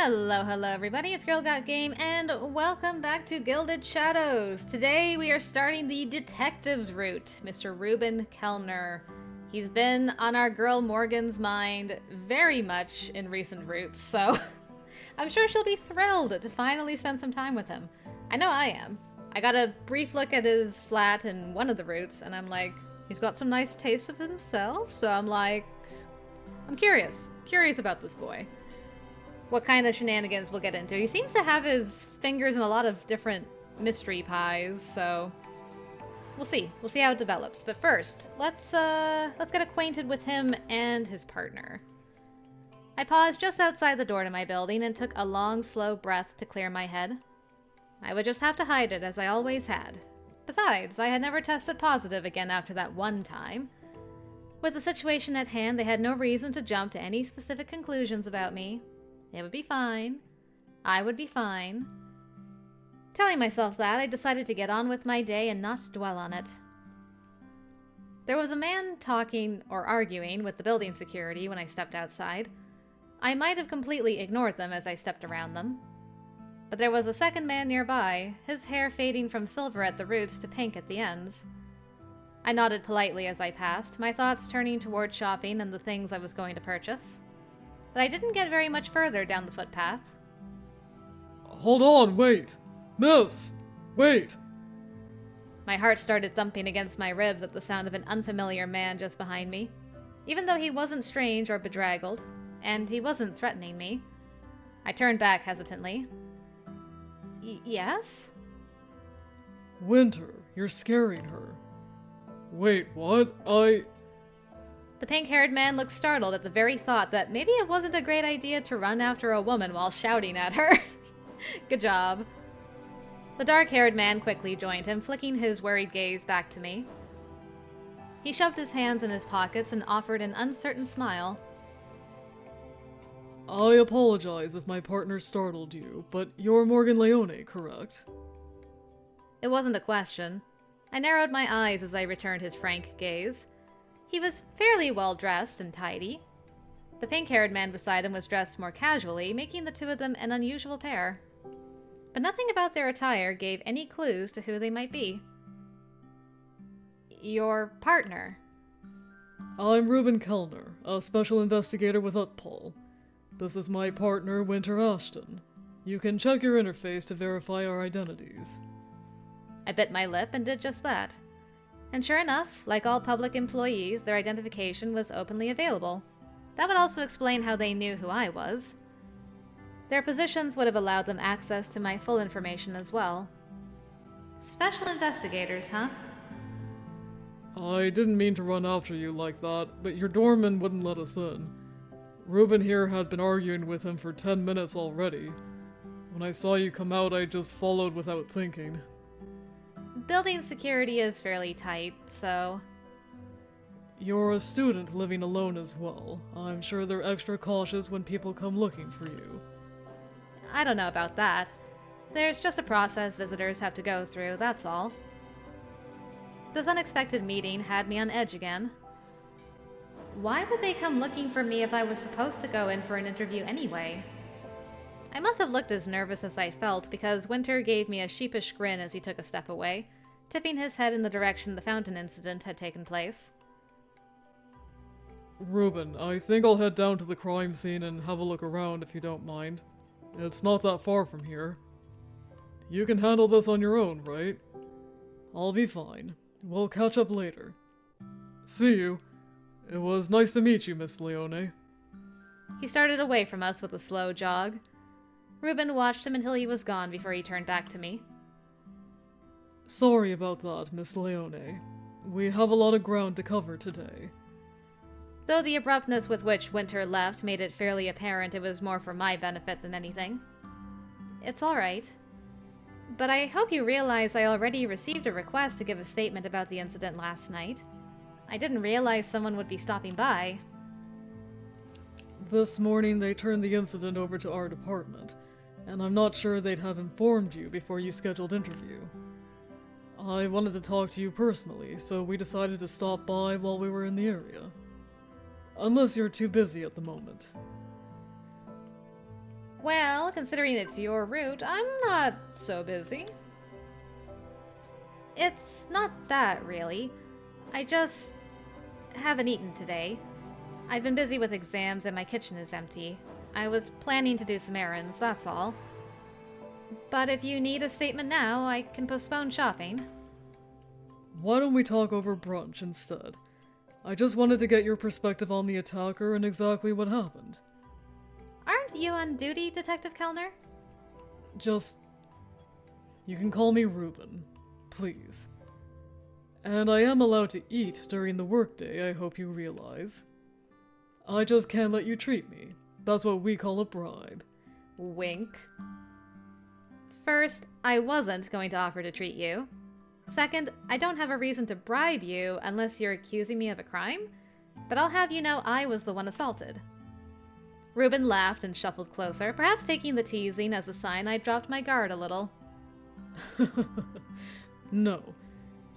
Hello everybody, it's GirlGotGame, and welcome back to Gilded Shadows. Today we are starting the detective's route, Mr. Reuben Kellner. He's been on our girl Morgan's mind very much in recent routes, so I'm sure she'll be thrilled to finally spend some time with him. I know I am. I got a brief look at his flat in one of the routes, and I'm like, he's got some nice taste of himself, so I'm like, I'm curious about this boy. What kind of shenanigans we'll get into. He seems to have his fingers in a lot of different mystery pies, so we'll see. We'll see how it develops. But first, let's get acquainted with him and his partner. I paused just outside the door to my building and took a long, slow breath to clear my head. I would just have to hide it, as I always had. Besides, I had never tested positive again after that one time. With the situation at hand, they had no reason to jump to any specific conclusions about me. It would be fine. I would be fine. Telling myself that, I decided to get on with my day and not dwell on it. There was a man talking or arguing with the building security when I stepped outside. I might have completely ignored them as I stepped around them. But there was a second man nearby, his hair fading from silver at the roots to pink at the ends. I nodded politely as I passed, my thoughts turning toward shopping and the things I was going to purchase. But I didn't get very much further down the footpath. Hold on, wait! Miss! Wait! My heart started thumping against my ribs at the sound of an unfamiliar man just behind me. Even though he wasn't strange or bedraggled, and he wasn't threatening me. I turned back hesitantly. Yes? Winter, you're scaring her. Wait, what? The pink-haired man looked startled at the very thought that maybe it wasn't a great idea to run after a woman while shouting at her. Good job. The dark-haired man quickly joined him, flicking his worried gaze back to me. He shoved his hands in his pockets and offered an uncertain smile. I apologize if my partner startled you, but you're Morgan Leone, correct? It wasn't a question. I narrowed my eyes as I returned his frank gaze. He was fairly well dressed and tidy. The pink-haired man beside him was dressed more casually, making the two of them an unusual pair. But nothing about their attire gave any clues to who they might be. Your partner? I'm Reuben Kellner, a special investigator with Utpol. This is my partner, Winter Ashton. You can check your interface to verify our identities. I bit my lip and did just that. And sure enough, like all public employees, their identification was openly available. That would also explain how they knew who I was. Their positions would have allowed them access to my full information as well. Special investigators, huh? I didn't mean to run after you like that, but your doorman wouldn't let us in. Reuben here had been arguing with him for 10 minutes already. When I saw you come out, I just followed without thinking. Building security is fairly tight, so... You're a student living alone as well. I'm sure they're extra cautious when people come looking for you. I don't know about that. There's just a process visitors have to go through, that's all. This unexpected meeting had me on edge again. Why would they come looking for me if I was supposed to go in for an interview anyway? I must have looked as nervous as I felt, because Winter gave me a sheepish grin as he took a step away, tipping his head in the direction the fountain incident had taken place. Reuben, I think I'll head down to the crime scene and have a look around if you don't mind. It's not that far from here. You can handle this on your own, right? I'll be fine. We'll catch up later. See you. It was nice to meet you, Miss Leone. He started away from us with a slow jog. Reuben watched him until he was gone before he turned back to me. Sorry about that, Miss Leone. We have a lot of ground to cover today. Though the abruptness with which Winter left made it fairly apparent it was more for my benefit than anything. It's alright. But I hope you realize I already received a request to give a statement about the incident last night. I didn't realize someone would be stopping by. This morning they turned the incident over to our department, and I'm not sure they'd have informed you before you scheduled interview. I wanted to talk to you personally, so we decided to stop by while we were in the area. Unless you're too busy at the moment. Well, Well, considering it's your route, I'm not so busy. It's not that, really. I just haven't eaten today. I've been busy with exams and my kitchen is empty. I was planning to do some errands, that's all. But if you need a statement now, I can postpone shopping. Why don't we talk over brunch instead? I just wanted to get your perspective on the attacker and exactly what happened. Aren't you on duty, Detective Kellner? You can call me Reuben, please. And I am allowed to eat during the workday, I hope you realize. I just can't let you treat me. That's what we call a bribe. Wink. First, I wasn't going to offer to treat you. Second, I don't have a reason to bribe you unless you're accusing me of a crime, but I'll have you know I was the one assaulted. Reuben laughed and shuffled closer, perhaps taking the teasing as a sign I dropped my guard a little. No,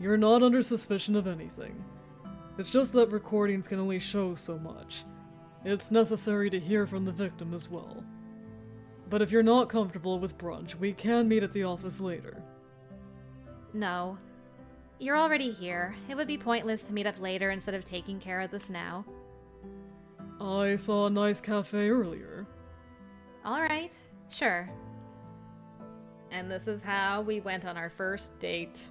you're not under suspicion of anything. It's just that recordings can only show so much. It's necessary to hear from the victim as well. But if you're not comfortable with brunch, we can meet at the office later. No. You're already here. It would be pointless to meet up later instead of taking care of this now. I saw a nice cafe earlier. Alright, sure. And this is how we went on our first date.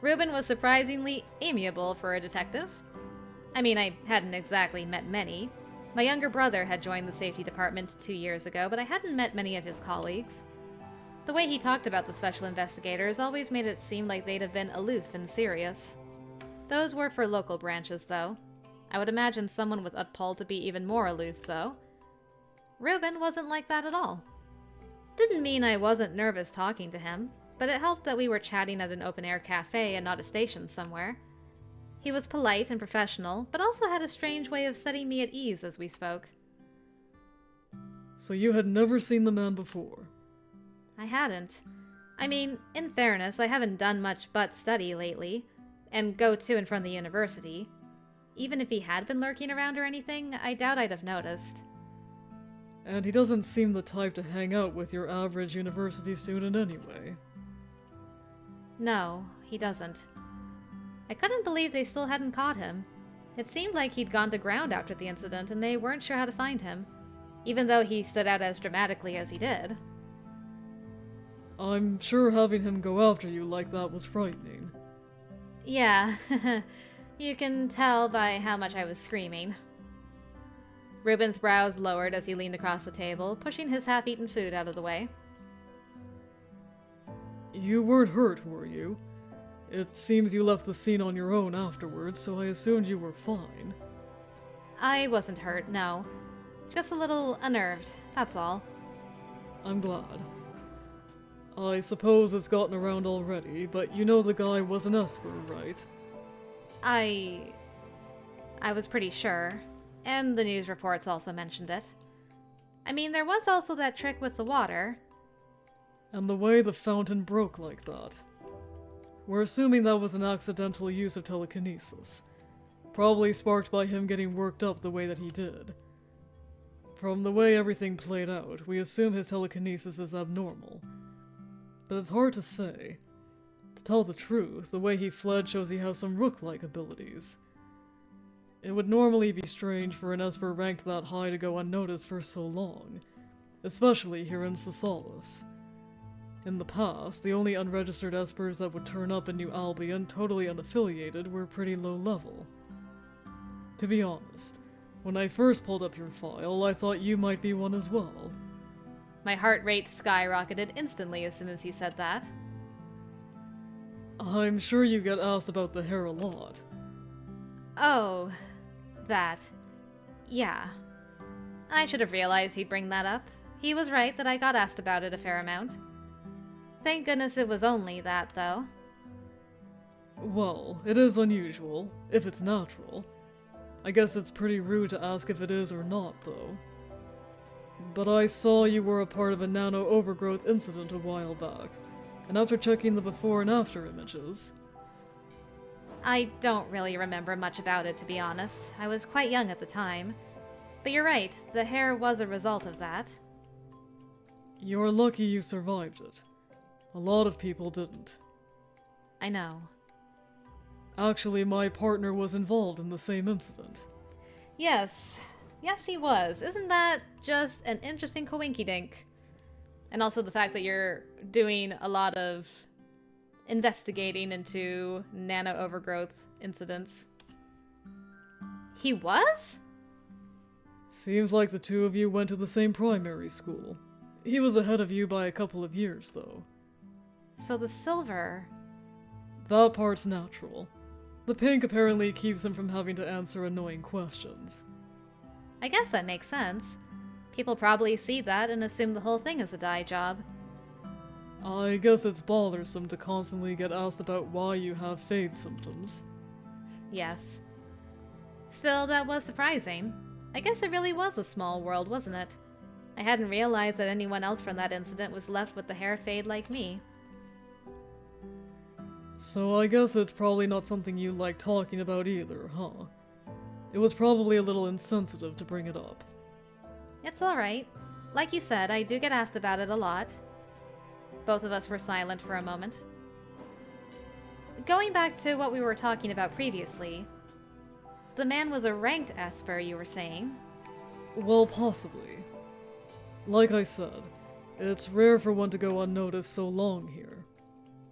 Reuben was surprisingly amiable for a detective. I mean, I hadn't exactly met many. My younger brother had joined the safety department 2 years ago, but I hadn't met many of his colleagues. The way he talked about the special investigators always made it seem like they'd have been aloof and serious. Those were for local branches, though. I would imagine someone with Utpal to be even more aloof, though. Reuben wasn't like that at all. Didn't mean I wasn't nervous talking to him, but it helped that we were chatting at an open-air cafe and not a station somewhere. He was polite and professional, but also had a strange way of setting me at ease as we spoke. So you had never seen the man before? I hadn't. I mean, in fairness, I haven't done much but study lately, and go to and from the university. Even if he had been lurking around or anything, I doubt I'd have noticed. And he doesn't seem the type to hang out with your average university student anyway. No, he doesn't. I couldn't believe they still hadn't caught him. It seemed like he'd gone to ground after the incident and they weren't sure how to find him, even though he stood out as dramatically as he did. I'm sure having him go after you like that was frightening. Yeah, you can tell by how much I was screaming. Reuben's brows lowered as he leaned across the table, pushing his half-eaten food out of the way. You weren't hurt, were you? It seems you left the scene on your own afterwards, so I assumed you were fine. I wasn't hurt, no. Just a little unnerved, that's all. I'm glad. I suppose it's gotten around already, but you know the guy was an Esper, right? I was pretty sure. And the news reports also mentioned it. I mean, there was also that trick with the water. And the way the fountain broke like that. We're assuming that was an accidental use of telekinesis. Probably sparked by him getting worked up the way that he did. From the way everything played out, we assume his telekinesis is abnormal. But it's hard to say. To tell the truth, the way he fled shows he has some Rook-like abilities. It would normally be strange for an Esper ranked that high to go unnoticed for so long, especially here in Cisalis. In the past, the only unregistered Espers that would turn up in New Albion totally unaffiliated were pretty low level. To be honest, when I first pulled up your file, I thought you might be one as well. My heart rate skyrocketed instantly as soon as he said that. I'm sure you get asked about the hair a lot. Oh, that. Yeah. I should have realized he'd bring that up. He was right that I got asked about it a fair amount. Thank goodness it was only that, though. Well, it is unusual, if it's natural. I guess it's pretty rude to ask if it is or not, though. But I saw you were a part of a nano-overgrowth incident a while back, and after checking the before and after images... I don't really remember much about it, to be honest. I was quite young at the time. But you're right, the hair was a result of that. You're lucky you survived it. A lot of people didn't. I know. Actually, my partner was involved in the same incident. Yes. Yes, he was. Isn't that just an interesting coinkydink? And also the fact that you're doing a lot of investigating into nano-overgrowth incidents. He was? Seems like the two of you went to the same primary school. He was ahead of you by a couple of years, though. So the silver... That part's natural. The pink apparently keeps him from having to answer annoying questions. I guess that makes sense. People probably see that and assume the whole thing is a dye job. I guess it's bothersome to constantly get asked about why you have fade symptoms. Yes. Still, that was surprising. I guess it really was a small world, wasn't it? I hadn't realized that anyone else from that incident was left with the hair fade like me. So I guess it's probably not something you like talking about either, huh? It was probably a little insensitive to bring it up. It's alright. Like you said, I do get asked about it a lot. Both of us were silent for a moment. Going back to what we were talking about previously, the man was a ranked Esper, you were saying? Well, possibly. Like I said, it's rare for one to go unnoticed so long here.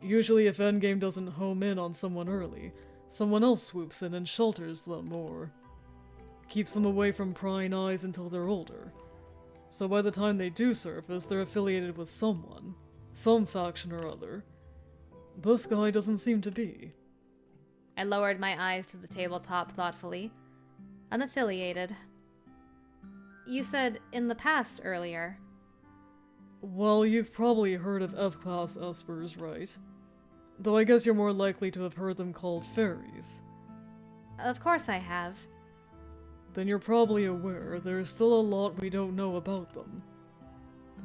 Usually if Endgame doesn't home in on someone early, someone else swoops in and shelters them or keeps them away from prying eyes until they're older. So by the time they do surface, they're affiliated with someone, some faction or other. This guy doesn't seem to be. I lowered my eyes to the tabletop thoughtfully. Unaffiliated. You said in the past earlier. Well, you've probably heard of F-class Espers, right? Though I guess you're more likely to have heard them called fairies. Of course I have. Then you're probably aware there's still a lot we don't know about them.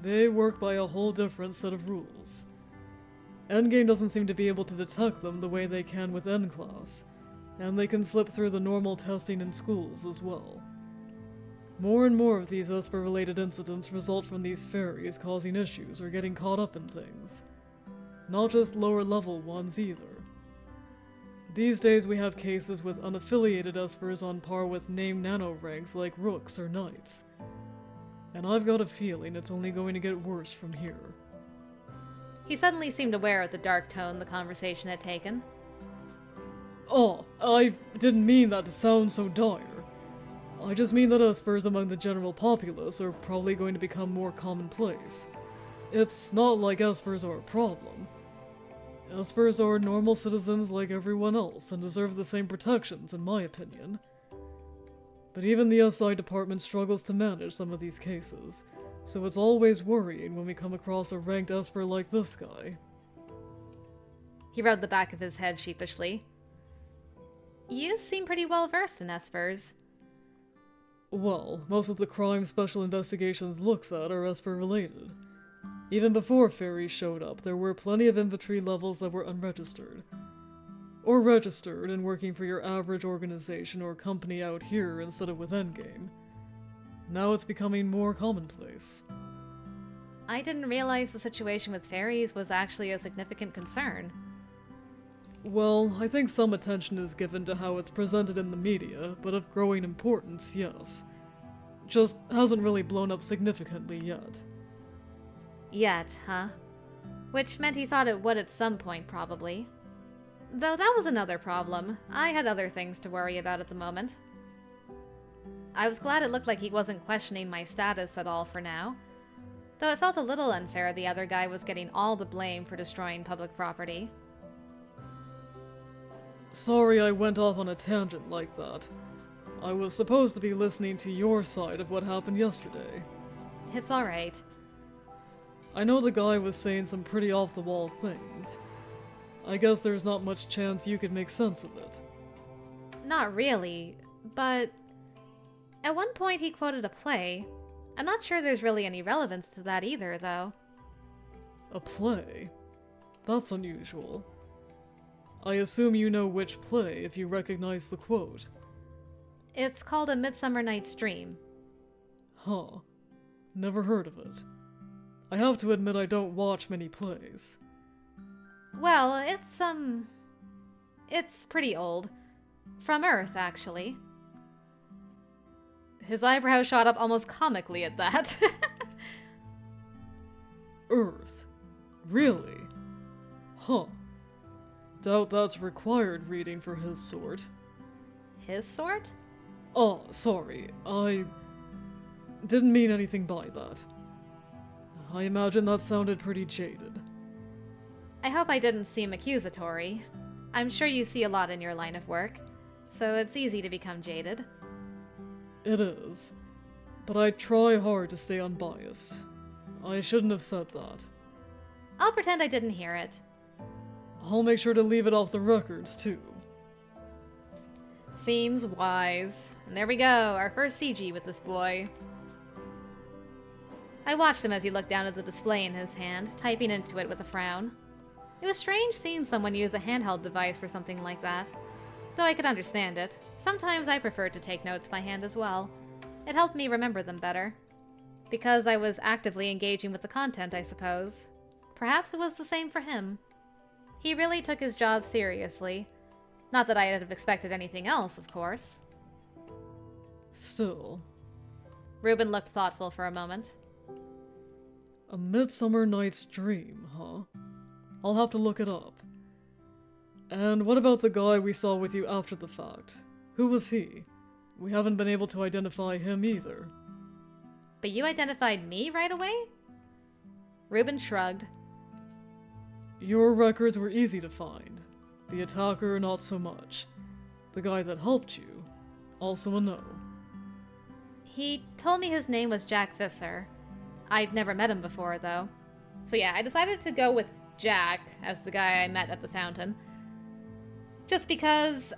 They work by a whole different set of rules. Endgame doesn't seem to be able to detect them the way they can with N-class, and they can slip through the normal testing in schools as well. More and more of these Esper-related incidents result from these fairies causing issues or getting caught up in things. Not just lower-level ones either. These days we have cases with unaffiliated Espers on par with named nano-ranks like Rooks or Knights. And I've got a feeling it's only going to get worse from here. He suddenly seemed aware of the dark tone the conversation had taken. Oh, I didn't mean that to sound so dire. I just mean that Espers among the general populace are probably going to become more commonplace. It's not like Espers are a problem. Espers are normal citizens like everyone else and deserve the same protections, in my opinion. But even the SI department struggles to manage some of these cases, so it's always worrying when we come across a ranked Esper like this guy. He rubbed the back of his head sheepishly. You seem pretty well versed in Espers. Well, most of the crime Special Investigations looks at are Esper-related. Even before fairies showed up, there were plenty of infantry levels that were unregistered. Or registered and working for your average organization or company out here instead of with Endgame. Now it's becoming more commonplace. I didn't realize the situation with fairies was actually a significant concern. Well, I think some attention is given to how it's presented in the media, but of growing importance, yes. Just hasn't really blown up significantly yet. Yet, huh? Which meant he thought it would at some point, probably. Though that was another problem. I had other things to worry about at the moment. I was glad it looked like he wasn't questioning my status at all for now. Though it felt a little unfair the other guy was getting all the blame for destroying public property. Sorry I went off on a tangent like that. I was supposed to be listening to your side of what happened yesterday. It's alright. I know the guy was saying some pretty off-the-wall things. I guess there's not much chance you could make sense of it. Not really, but... At one point he quoted a play. I'm not sure there's really any relevance to that either, though. A play? That's unusual. I assume you know which play if you recognize the quote. It's called A Midsummer Night's Dream. Huh. Never heard of it. I have to admit I don't watch many plays. Well, it's pretty old. From Earth, actually. His eyebrow shot up almost comically at that. Earth? Really? Huh. Doubt that's required reading for his sort. His sort? Oh, sorry. I didn't mean anything by that. I imagine that sounded pretty jaded. I hope I didn't seem accusatory. I'm sure you see a lot in your line of work, so it's easy to become jaded. It is. But I try hard to stay unbiased. I shouldn't have said that. I'll pretend I didn't hear it. I'll make sure to leave it off the records, too. Seems wise. And there we go, our first CG with this boy. I watched him as he looked down at the display in his hand, typing into it with a frown. It was strange seeing someone use a handheld device for something like that. Though I could understand it. Sometimes I preferred to take notes by hand as well. It helped me remember them better. Because I was actively engaging with the content, I suppose. Perhaps it was the same for him. He really took his job seriously. Not that I'd have expected anything else, of course. Still. Reuben looked thoughtful for a moment. A Midsummer Night's Dream, huh? I'll have to look it up. And what about the guy we saw with you after the fact? Who was he? We haven't been able to identify him either. But you identified me right away? Reuben shrugged. Your records were easy to find. The attacker, not so much. The guy that helped you, also a no. He told me his name was Jack Visser. I'd never met him before, though. So yeah, I decided to go with Jack as the guy I met at the fountain. Just because,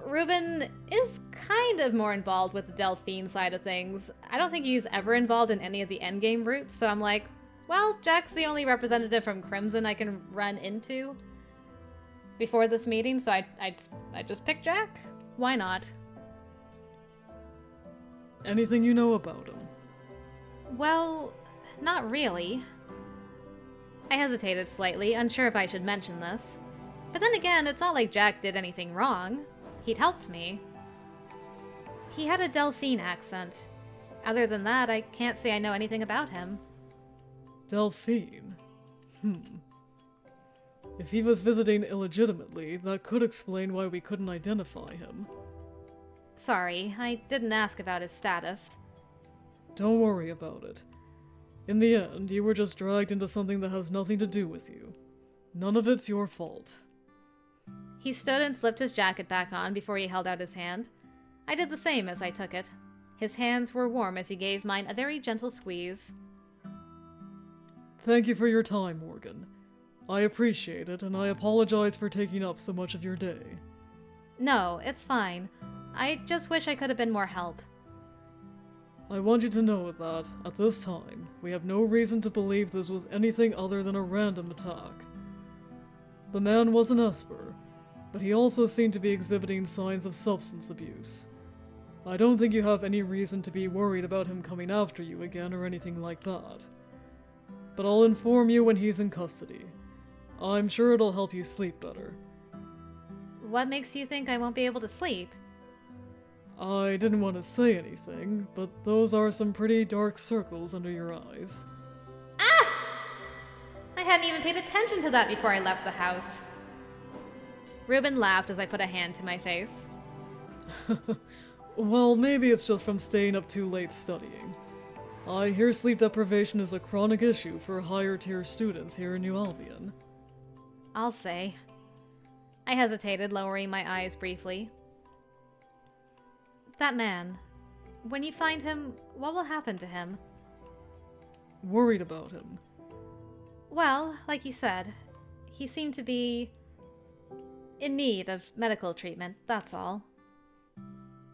Reuben is kind of more involved with the Delphine side of things. I don't think he's ever involved in any of the Endgame routes, so I'm like, well, Jack's the only representative from Crimson I can run into before this meeting, so I just picked Jack. Why not? Anything you know about him? Well, not really. I hesitated slightly, unsure if I should mention this. But then again, it's not like Jack did anything wrong. He'd helped me. He had a Delphine accent. Other than that, I can't say I know anything about him. Delphine? If he was visiting illegitimately, that could explain why we couldn't identify him. Sorry, I didn't ask about his status. Don't worry about it. In the end, you were just dragged into something that has nothing to do with you. None of it's your fault. He stood and slipped his jacket back on before he held out his hand. I did the same as I took it. His hands were warm as he gave mine a very gentle squeeze. Thank you for your time, Morgan. I appreciate it, and I apologize for taking up so much of your day. No, it's fine. I just wish I could have been more help. I want you to know that, at this time, we have no reason to believe this was anything other than a random attack. The man was an Esper, but he also seemed to be exhibiting signs of substance abuse. I don't think you have any reason to be worried about him coming after you again or anything like that. But I'll inform you when he's in custody. I'm sure it'll help you sleep better. What makes you think I won't be able to sleep? I didn't want to say anything, but those are some pretty dark circles under your eyes. Ah! I hadn't even paid attention to that before I left the house. Reuben laughed as I put a hand to my face. Well, maybe it's just from staying up too late studying. I hear sleep deprivation is a chronic issue for higher-tier students here in New Albion. I'll say. I hesitated, lowering my eyes briefly. That man. When you find him, what will happen to him? Worried about him. Well, like you said, he seemed to be in need of medical treatment, that's all.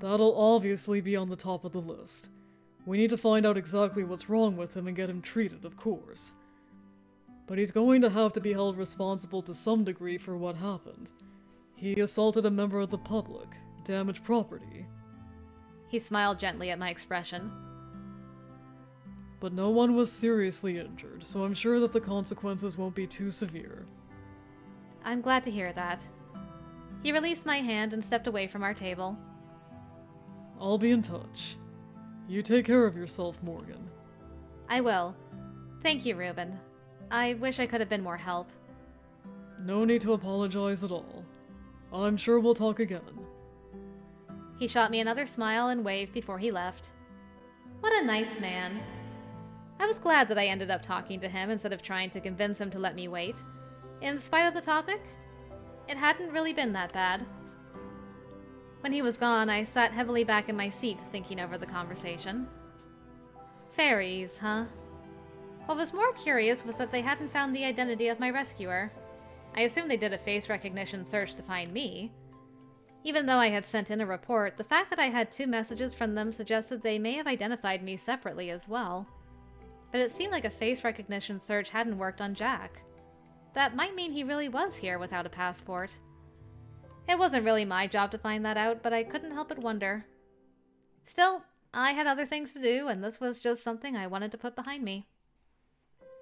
That'll obviously be on the top of the list. We need to find out exactly what's wrong with him and get him treated, of course. But he's going to have to be held responsible to some degree for what happened. He assaulted a member of the public, damaged property. He smiled gently at my expression. but no one was seriously injured, so I'm sure that the consequences won't be too severe. I'm glad to hear that. He released my hand and stepped away from our table. I'll be in touch. You take care of yourself, Morgan. I will. Thank you, Reuben. I wish I could have been more help. No need to apologize at all. I'm sure we'll talk again. He shot me another smile and waved before he left. What a nice man. I was glad that I ended up talking to him instead of trying to convince him to let me wait. In spite of the topic, it hadn't really been that bad. When he was gone, I sat heavily back in my seat thinking over the conversation. Fairies, huh? What was more curious was that they hadn't found the identity of my rescuer. I assumed they did a face recognition search to find me. Even though I had sent in a report, the fact that I had 2 messages from them suggested they may have identified me separately as well. But it seemed like a face recognition search hadn't worked on Jack. That might mean he really was here without a passport. It wasn't really my job to find that out, but I couldn't help but wonder. Still, I had other things to do, and this was just something I wanted to put behind me.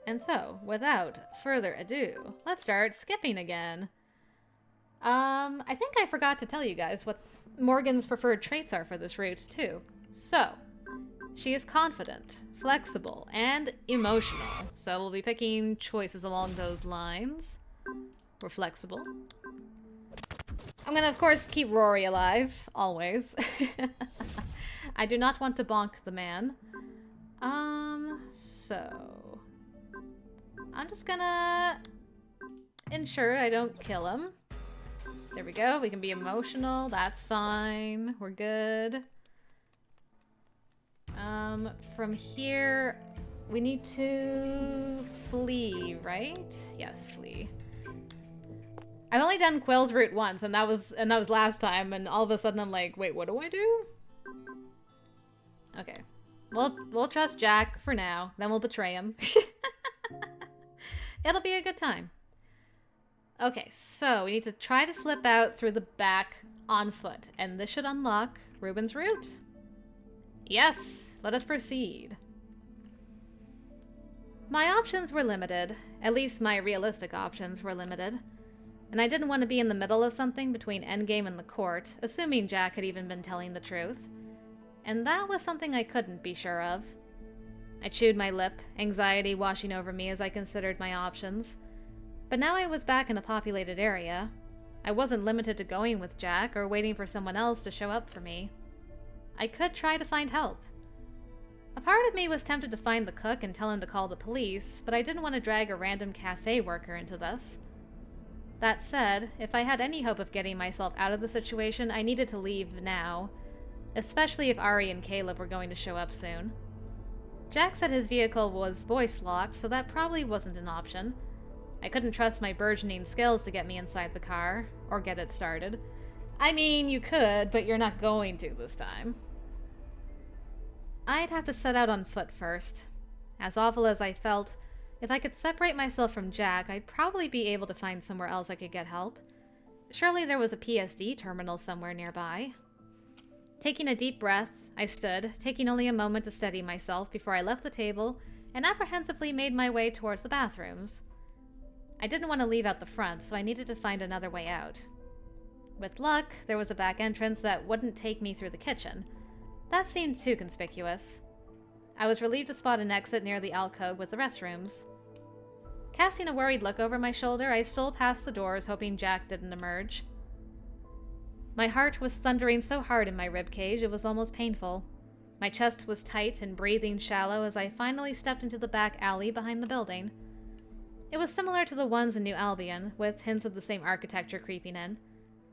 And so, without further ado, let's start skipping again. I think I forgot to tell you guys what Morgan's preferred traits are for this route, too. So, she is confident, flexible, and emotional. So we'll be picking choices along those lines. We're flexible. I'm gonna, of course, keep Rory alive, always. I do not want to bonk the man. So... I'm just gonna ensure I don't kill him. There we go. We can be emotional. That's fine. We're good. From here, we need to flee, right? Yes, flee. I've only done Quill's route once, and that was last time, and all of a sudden I'm like, wait, what do I do? Okay. We'll trust Jack for now, then we'll betray him. It'll be a good time. Okay, so we need to try to slip out through the back on foot, and this should unlock Reuben's route. Yes, let us proceed. My options were limited, at least my realistic options were limited, and I didn't want to be in the middle of something between Endgame and the court, assuming Jack had even been telling the truth. And that was something I couldn't be sure of. I chewed my lip, anxiety washing over me as I considered my options. But now I was back in a populated area. I wasn't limited to going with Jack or waiting for someone else to show up for me. I could try to find help. A part of me was tempted to find the cook and tell him to call the police, but I didn't want to drag a random cafe worker into this. That said, if I had any hope of getting myself out of the situation, I needed to leave now, especially if Ari and Caleb were going to show up soon. Jack said his vehicle was voice-locked, so that probably wasn't an option. I couldn't trust my burgeoning skills to get me inside the car, or get it started. I mean, you could, but you're not going to this time. I'd have to set out on foot first. As awful as I felt, if I could separate myself from Jack, I'd probably be able to find somewhere else I could get help. Surely there was a PSD terminal somewhere nearby. Taking a deep breath, I stood, taking only a moment to steady myself before I left the table and apprehensively made my way towards the bathrooms. I didn't want to leave out the front, so I needed to find another way out. With luck, there was a back entrance that wouldn't take me through the kitchen. That seemed too conspicuous. I was relieved to spot an exit near the alcove with the restrooms. Casting a worried look over my shoulder, I stole past the doors, hoping Jack didn't emerge. My heart was thundering so hard in my ribcage it was almost painful. My chest was tight and breathing shallow as I finally stepped into the back alley behind the building. It was similar to the ones in New Albion, with hints of the same architecture creeping in.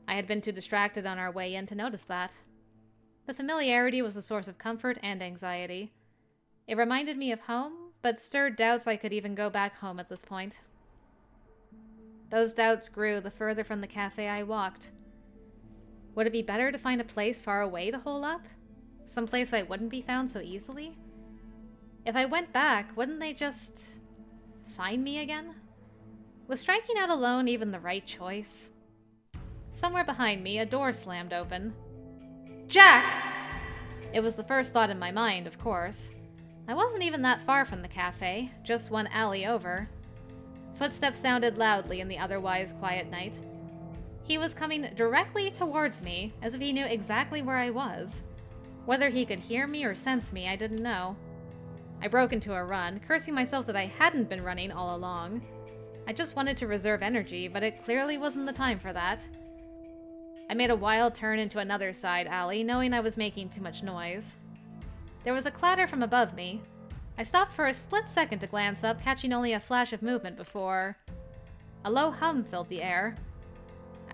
I had been too distracted on our way in to notice that. The familiarity was a source of comfort and anxiety. It reminded me of home, but stirred doubts I could even go back home at this point. Those doubts grew the further from the cafe I walked. Would it be better to find a place far away to hole up? Someplace I wouldn't be found so easily? If I went back, wouldn't they just find me again? Was striking out alone even the right choice? Somewhere behind me, a door slammed open. Jack! It was the first thought in my mind, of course. I wasn't even that far from the cafe, just one alley over. Footsteps sounded loudly in the otherwise quiet night. He was coming directly towards me, as if he knew exactly where I was. Whether he could hear me or sense me, I didn't know. I broke into a run, cursing myself that I hadn't been running all along. I just wanted to reserve energy, but it clearly wasn't the time for that. I made a wild turn into another side alley, knowing I was making too much noise. There was a clatter from above me. I stopped for a split second to glance up, catching only a flash of movement before... A low hum filled the air.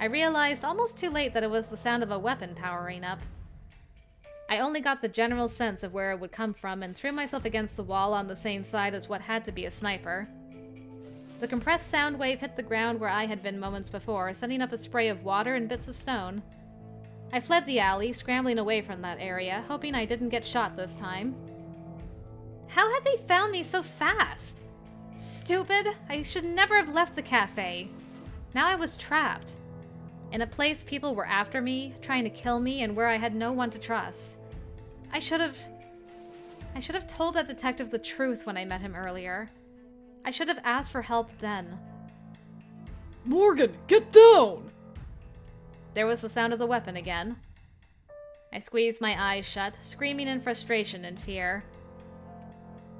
I realized almost too late that it was the sound of a weapon powering up. I only got the general sense of where it would come from and threw myself against the wall on the same side as what had to be a sniper. The compressed sound wave hit the ground where I had been moments before, sending up a spray of water and bits of stone. I fled the alley, scrambling away from that area, hoping I didn't get shot this time. How had they found me so fast? Stupid! I should never have left the cafe. Now I was trapped. In a place people were after me, trying to kill me, and where I had no one to trust. I should have told that detective the truth when I met him earlier. I should have asked for help then. Morgan, get down! There was the sound of the weapon again. I squeezed my eyes shut, screaming in frustration and fear.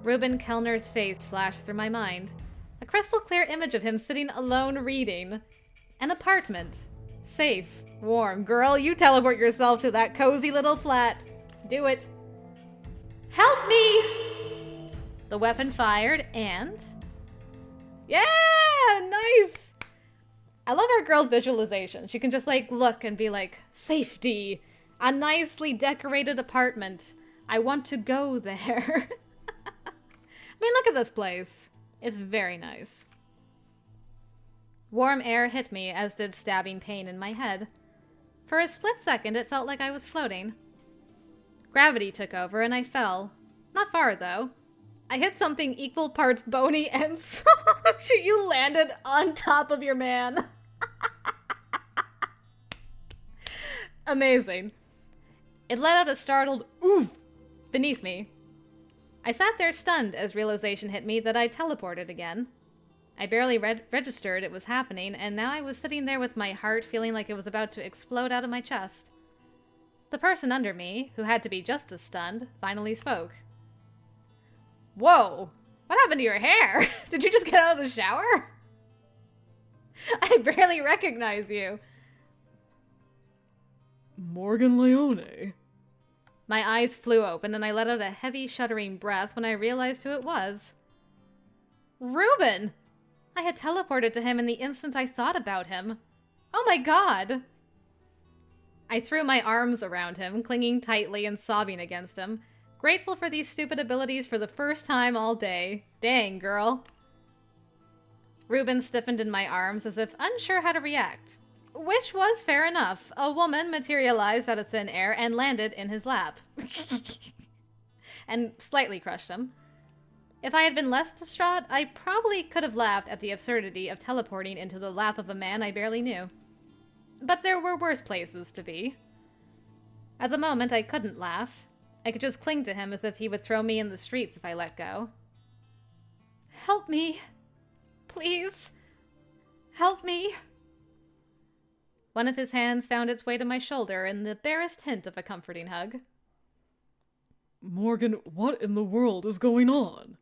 Reuben Kellner's face flashed through my mind. A crystal clear image of him sitting alone reading. An apartment. Safe. Warm. Girl, you teleport yourself to that cozy little flat. Do it. Help me! The weapon fired, and... Yeah! Nice! I love our girl's visualization. She can just, like, look and be like, safety. A nicely decorated apartment. I want to go there. I mean, look at this place. It's very nice. Warm air hit me, as did stabbing pain in my head. For a split second, it felt like I was floating. Gravity took over, and I fell. Not far, though. I hit something equal parts bony and soft. You landed on top of your man. Amazing. It let out a startled oof beneath me. I sat there stunned as realization hit me that I teleported again. I barely registered it was happening, and now I was sitting there with my heart feeling like it was about to explode out of my chest. The person under me, who had to be just as stunned, finally spoke. Whoa! What happened to your hair? Did you just get out of the shower? I barely recognize you. Morgan Leone. My eyes flew open, and I let out a heavy, shuddering breath when I realized who it was. Reuben! I had teleported to him in the instant I thought about him. Oh my god! I threw my arms around him, clinging tightly and sobbing against him, grateful for these stupid abilities for the first time all day. Dang, girl. Reuben stiffened in my arms as if unsure how to react. Which was fair enough. A woman materialized out of thin air and landed in his lap. And slightly crushed him. If I had been less distraught, I probably could have laughed at the absurdity of teleporting into the lap of a man I barely knew. But there were worse places to be. At the moment, I couldn't laugh. I could just cling to him as if he would throw me in the streets if I let go. Help me. Please. Help me. One of his hands found its way to my shoulder in the barest hint of a comforting hug. Morgan, what in the world is going on?